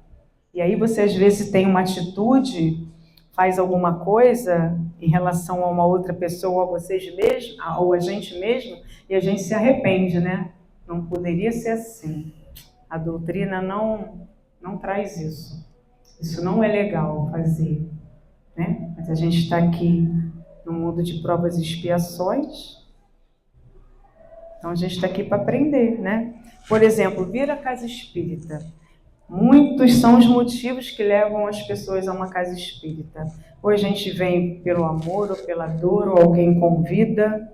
E aí você às vezes tem uma atitude, faz alguma coisa em relação a uma outra pessoa, ou a vocês mesmos, ou a gente mesmo, e a gente se arrepende, né? Não poderia ser assim. A doutrina não traz isso. Isso não é legal fazer, né? Mas a gente está aqui no mundo de provas e expiações. Então a gente está aqui para aprender, né? Por exemplo, vir à casa espírita. Muitos são os motivos que levam as pessoas a uma casa espírita. Ou a gente vem pelo amor, ou pela dor, ou alguém convida,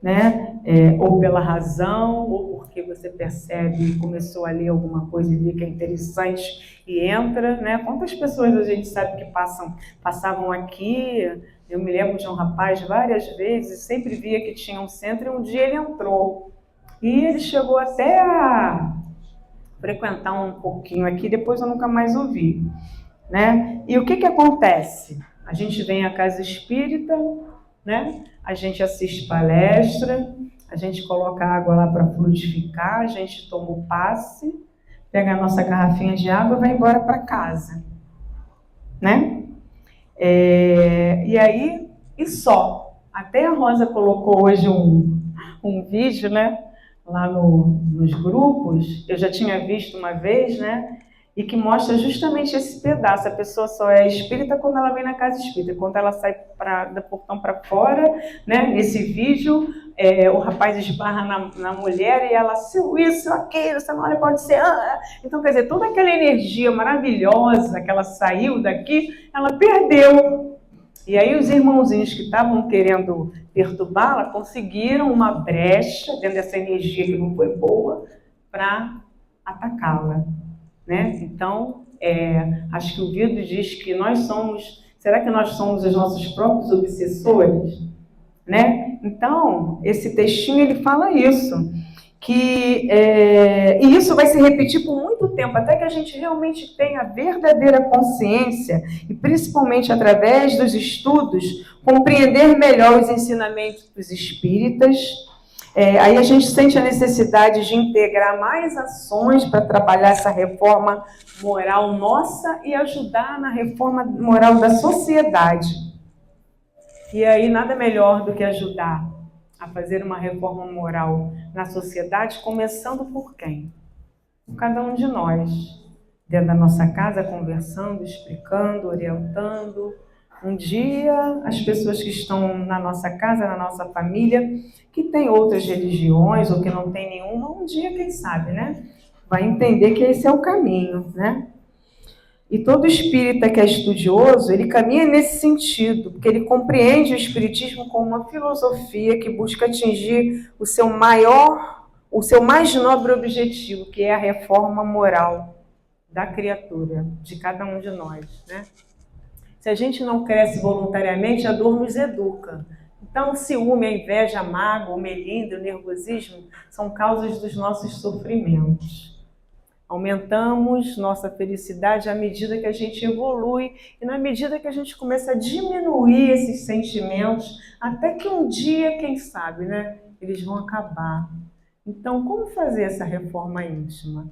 né? Ou pela razão, ou porque você percebe, começou a ler alguma coisa e vê que é interessante e entra, né? Quantas pessoas a gente sabe que passavam aqui? Eu me lembro de um rapaz várias vezes, sempre via que tinha um centro, e um dia ele entrou. E ele chegou até a frequentar um pouquinho aqui, depois eu nunca mais ouvi, né? E o que acontece? A gente vem à casa espírita, né? A gente assiste palestra, a gente coloca água lá para fluidificar, a gente toma o passe, pega a nossa garrafinha de água e vai embora para casa, né? E aí, e só. Até a Rosa colocou hoje um vídeo, né? Lá nos grupos, eu já tinha visto uma vez, né? E que mostra justamente esse pedaço. A pessoa só é espírita quando ela vem na casa espírita. Quando ela sai do portão para fora, né? Nesse vídeo, o rapaz esbarra na mulher e ela, isso, aquilo, essa mulher pode ser... Então, quer dizer, toda aquela energia maravilhosa que ela saiu daqui, ela perdeu. E aí os irmãozinhos que estavam querendo perturbá-la conseguiram uma brecha dentro dessa energia que não foi boa para atacá-la, né? Então, acho que o Guido diz que nós somos... Será que nós somos os nossos próprios obsessores? Né? Então, esse textinho ele fala isso. E isso vai se repetir por muito tempo, até que a gente realmente tenha verdadeira consciência, e principalmente através dos estudos, compreender melhor os ensinamentos dos espíritas. Aí a gente sente a necessidade de integrar mais ações para trabalhar essa reforma moral nossa e ajudar na reforma moral da sociedade. E aí nada melhor do que ajudar a fazer uma reforma moral na sociedade, começando por quem? Por cada um de nós, dentro da nossa casa, conversando, explicando, orientando. Um dia, as pessoas que estão na nossa casa, na nossa família, que tem outras religiões ou que não tem nenhuma, um dia, quem sabe, né? Vai entender que esse é o caminho, né? E todo espírita que é estudioso, ele caminha nesse sentido, porque ele compreende o espiritismo como uma filosofia que busca atingir o seu mais nobre objetivo, que é a reforma moral da criatura, de cada um de nós, né? Se a gente não cresce voluntariamente, a dor nos educa. Então, o ciúme, a inveja, a mágoa, o melindre, o nervosismo são causas dos nossos sofrimentos. Aumentamos nossa felicidade à medida que a gente evolui e na medida que a gente começa a diminuir esses sentimentos, até que um dia, quem sabe, né, eles vão acabar. Então, como fazer essa reforma íntima?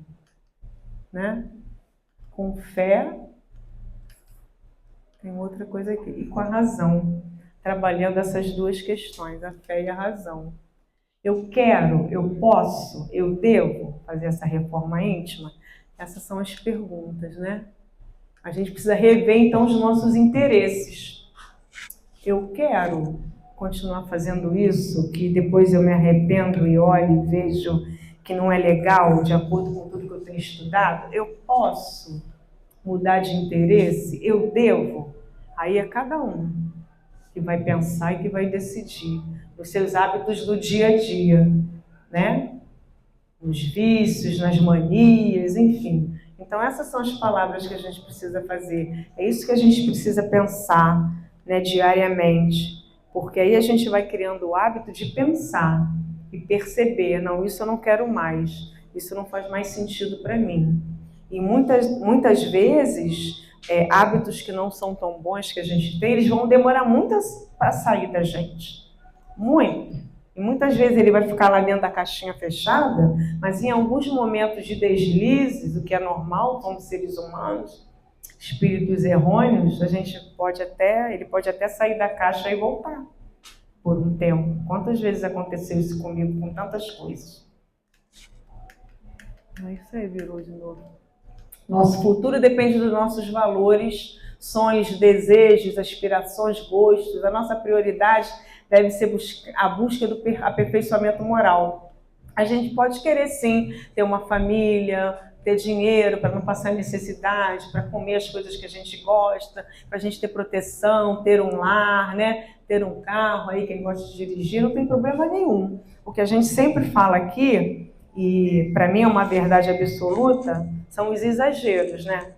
Né? Com fé, tem outra coisa aqui, e com a razão, trabalhando essas duas questões, a fé e a razão. Eu quero, eu posso, eu devo fazer essa reforma íntima? Essas são as perguntas, né? A gente precisa rever, então, os nossos interesses. Eu quero continuar fazendo isso, que depois eu me arrependo e olho e vejo que não é legal, de acordo com tudo que eu tenho estudado? Eu posso mudar de interesse? Eu devo? Aí é cada um que vai pensar e que vai decidir os seus hábitos do dia a dia, né? Nos vícios, nas manias, enfim. Então essas são as palavras que a gente precisa fazer. É isso que a gente precisa pensar, né, diariamente. Porque aí a gente vai criando o hábito de pensar e perceber, não, isso eu não quero mais, isso não faz mais sentido para mim. E muitas vezes, hábitos que não são tão bons que a gente tem, eles vão demorar muito para sair da gente. Muito. E muitas vezes ele vai ficar lá dentro da caixinha fechada, mas em alguns momentos de deslizes, o que é normal, como seres humanos, espíritos errôneos, ele pode até sair da caixa e voltar por um tempo. Quantas vezes aconteceu isso comigo com tantas coisas? Isso aí virou de novo. Nosso futuro depende dos nossos valores, sonhos, desejos, aspirações, gostos. A nossa prioridade deve ser a busca do aperfeiçoamento moral. A gente pode querer, sim, ter uma família, ter dinheiro, para não passar necessidade, para comer as coisas que a gente gosta, para a gente ter proteção, ter um lar, né? Ter um carro, aí quem gosta de dirigir, não tem problema nenhum. O que a gente sempre fala aqui, e para mim é uma verdade absoluta, são os exageros, né?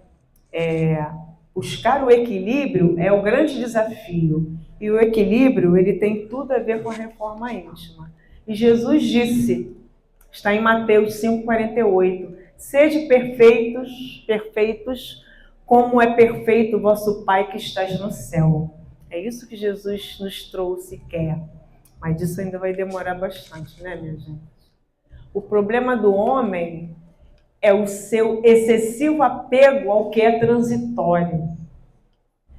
Buscar o equilíbrio é o grande desafio. E o equilíbrio, ele tem tudo a ver com a reforma íntima. E Jesus disse, está em Mateus 5,48, sede perfeitos, perfeitos, como é perfeito o vosso Pai que estás no céu. É isso que Jesus nos trouxe e quer. Mas isso ainda vai demorar bastante, né, minha gente? O problema do homem é o seu excessivo apego ao que é transitório.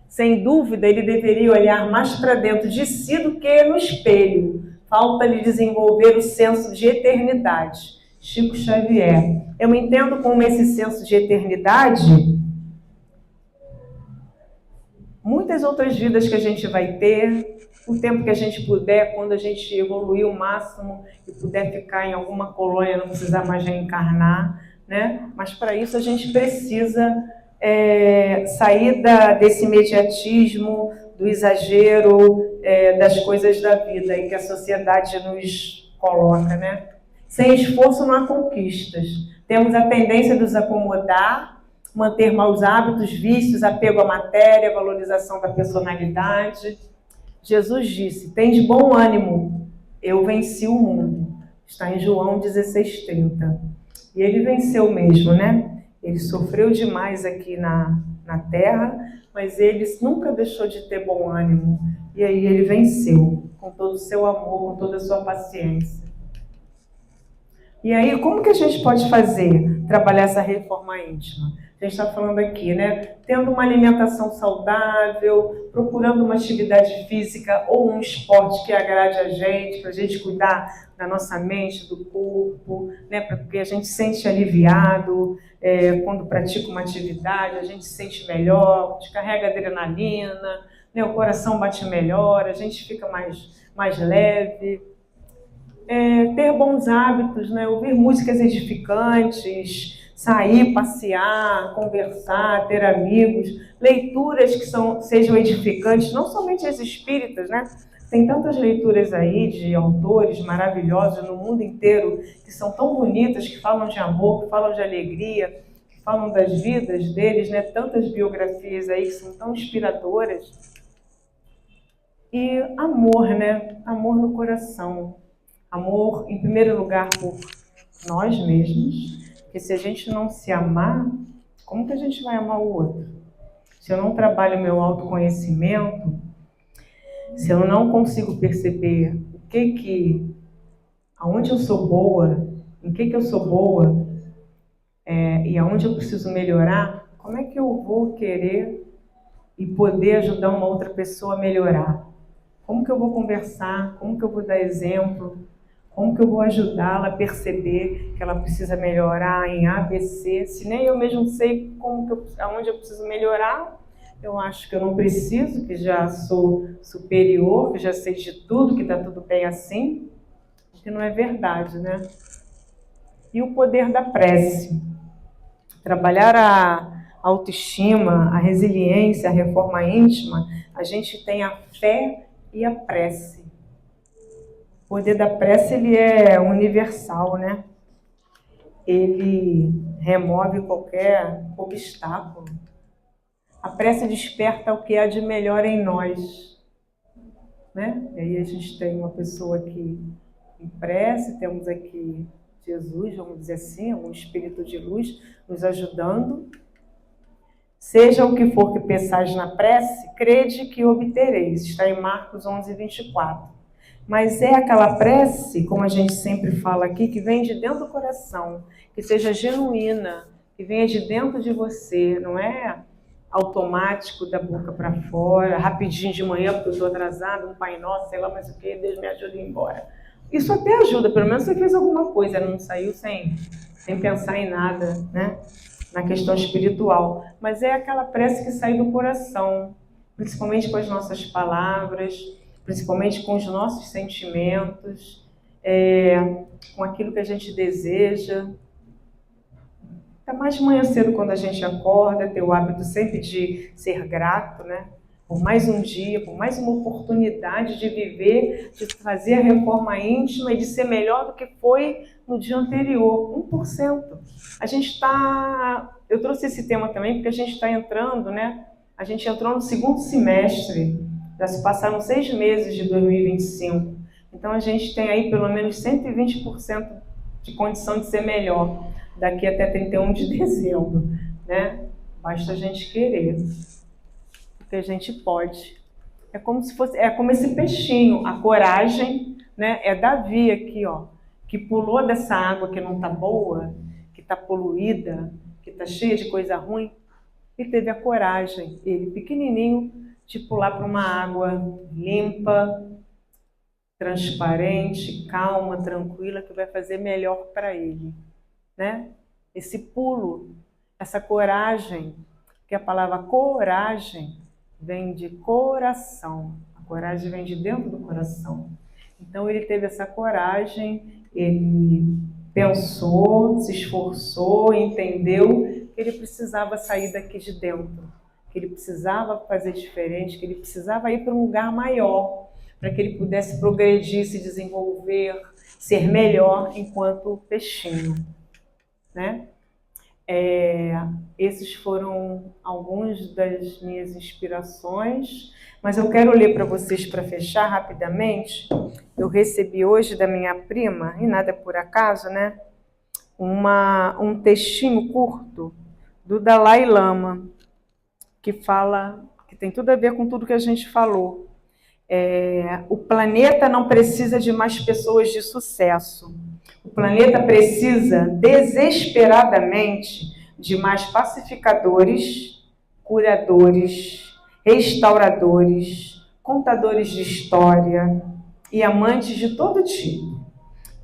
Sem dúvida, ele deveria olhar mais para dentro de si do que no espelho. Falta-lhe desenvolver o senso de eternidade. Chico Xavier. Eu entendo como esse senso de eternidade muitas outras vidas que a gente vai ter, o tempo que a gente puder, quando a gente evoluir o máximo e puder ficar em alguma colônia, não precisar mais reencarnar, né? Mas para isso a gente precisa sair desse imediatismo, do exagero, das coisas da vida e que a sociedade nos coloca, né? Sem esforço não há conquistas. Temos a tendência de nos acomodar, manter maus hábitos, vícios, apego à matéria, valorização da personalidade. Jesus disse, tende bom ânimo, eu venci o mundo. Está em João 16,30. E ele venceu mesmo, né? Ele sofreu demais aqui na Terra, mas ele nunca deixou de ter bom ânimo. E aí ele venceu, com todo o seu amor, com toda a sua paciência. E aí, como que a gente pode fazer? Trabalhar essa reforma íntima? A gente está falando aqui, né? Tendo uma alimentação saudável, procurando uma atividade física ou um esporte que agrade a gente, para a gente cuidar da nossa mente, do corpo, né? Porque a gente se sente aliviado quando pratica uma atividade, a gente se sente melhor, descarrega adrenalina, né? O coração bate melhor, a gente fica mais leve. Ter bons hábitos, né? Ouvir músicas edificantes, sair, passear, conversar, ter amigos, leituras que sejam edificantes, não somente as espíritas, né? Tem tantas leituras aí de autores maravilhosos no mundo inteiro que são tão bonitas, que falam de amor, que falam de alegria, que falam das vidas deles, né? Tantas biografias aí que são tão inspiradoras. E amor, né? Amor no coração. Amor, em primeiro lugar, por nós mesmos, porque se a gente não se amar, como que a gente vai amar o outro? Se eu não trabalho o meu autoconhecimento, se eu não consigo perceber aonde eu sou boa, em que eu sou boa, e aonde eu preciso melhorar, como é que eu vou querer e poder ajudar uma outra pessoa a melhorar? Como que eu vou conversar? Como que eu vou dar exemplo? Como que eu vou ajudá-la a perceber que ela precisa melhorar em A, B, C? Se nem eu mesmo sei aonde eu preciso melhorar, eu acho que eu não preciso, que já sou superior, que já sei de tudo, que está tudo bem assim. Que não é verdade, né? E o poder da prece. Trabalhar a autoestima, a resiliência, a reforma íntima, a gente tem a fé e a prece. O poder da prece, ele é universal, né? Ele remove qualquer obstáculo. A prece desperta o que há de melhor em nós, né? E aí a gente tem uma pessoa aqui em prece, temos aqui Jesus, vamos dizer assim, um espírito de luz nos ajudando. Seja o que for que pensais na prece, crede que obtereis. Está em Marcos 11:24. Mas é aquela prece, como a gente sempre fala aqui, que vem de dentro do coração, que seja genuína, que venha de dentro de você, não é automático da boca para fora, rapidinho de manhã, porque eu estou atrasado, um Pai Nosso, sei lá mais o que, Deus me ajude a ir embora. Isso até ajuda, pelo menos você fez alguma coisa, não saiu sem pensar em nada, né? Na questão espiritual. Mas é aquela prece que sai do coração, principalmente com as nossas palavras, principalmente com os nossos sentimentos, com aquilo que a gente deseja. Ainda mais de manhã cedo, quando a gente acorda, ter o hábito sempre de ser grato, né? Por mais um dia, por mais uma oportunidade de viver, de fazer a reforma íntima e de ser melhor do que foi no dia anterior. 1%. A gente está... Eu trouxe esse tema também porque a gente está entrando, né? A gente entrou no segundo semestre, já se passaram 6 meses de 2025. Então a gente tem aí pelo menos 120% de condição de ser melhor daqui até 31 de dezembro, né? Basta a gente querer, porque a gente pode. É como se fosse, é como esse peixinho, a coragem, né? É Davi aqui, ó, que pulou dessa água que não tá boa, que tá poluída, que tá cheia de coisa ruim, e teve a coragem, ele pequenininho, de pular para uma água limpa, transparente, calma, tranquila, que vai fazer melhor para ele, né? Esse pulo, essa coragem, que a palavra coragem vem de coração, a coragem vem de dentro do coração. Então ele teve essa coragem, ele pensou, se esforçou, entendeu que ele precisava sair daqui de dentro, que ele precisava fazer diferente, que ele precisava ir para um lugar maior, para que ele pudesse progredir, se desenvolver, ser melhor enquanto peixinho, né? Esses foram alguns das minhas inspirações, mas eu quero ler para vocês, para fechar rapidamente. Eu recebi hoje da minha prima, e nada é por acaso, né? Um textinho curto do Dalai Lama, que fala, que tem tudo a ver com tudo que a gente falou. O planeta não precisa de mais pessoas de sucesso. O planeta precisa desesperadamente de mais pacificadores, curadores, restauradores, contadores de história e amantes de todo tipo.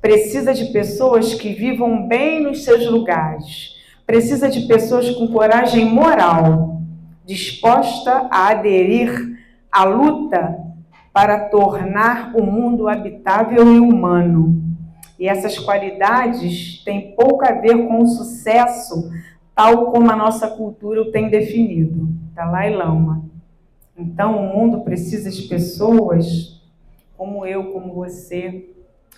Precisa de pessoas que vivam bem nos seus lugares. Precisa de pessoas com coragem moral, disposta a aderir à luta para tornar o mundo habitável e humano. E essas qualidades têm pouco a ver com o sucesso, tal como a nossa cultura o tem definido. Dalai Lama. Então, o mundo precisa de pessoas como eu, como você.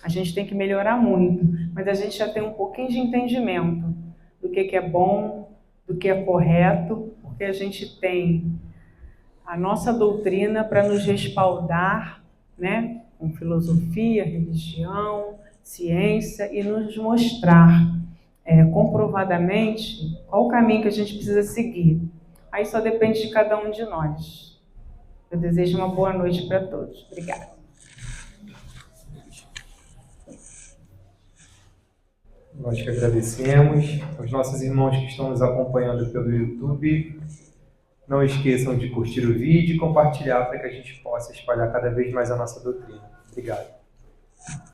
A gente tem que melhorar muito, mas a gente já tem um pouquinho de entendimento do que é bom, do que é correto, porque a gente tem a nossa doutrina para nos respaldar, né, com filosofia, religião, ciência, e nos mostrar comprovadamente qual o caminho que a gente precisa seguir. Aí só depende de cada um de nós. Eu desejo uma boa noite para todos. Obrigada. Nós que agradecemos aos nossos irmãos que estão nos acompanhando pelo YouTube. Não esqueçam de curtir o vídeo e compartilhar para que a gente possa espalhar cada vez mais a nossa doutrina. Obrigado.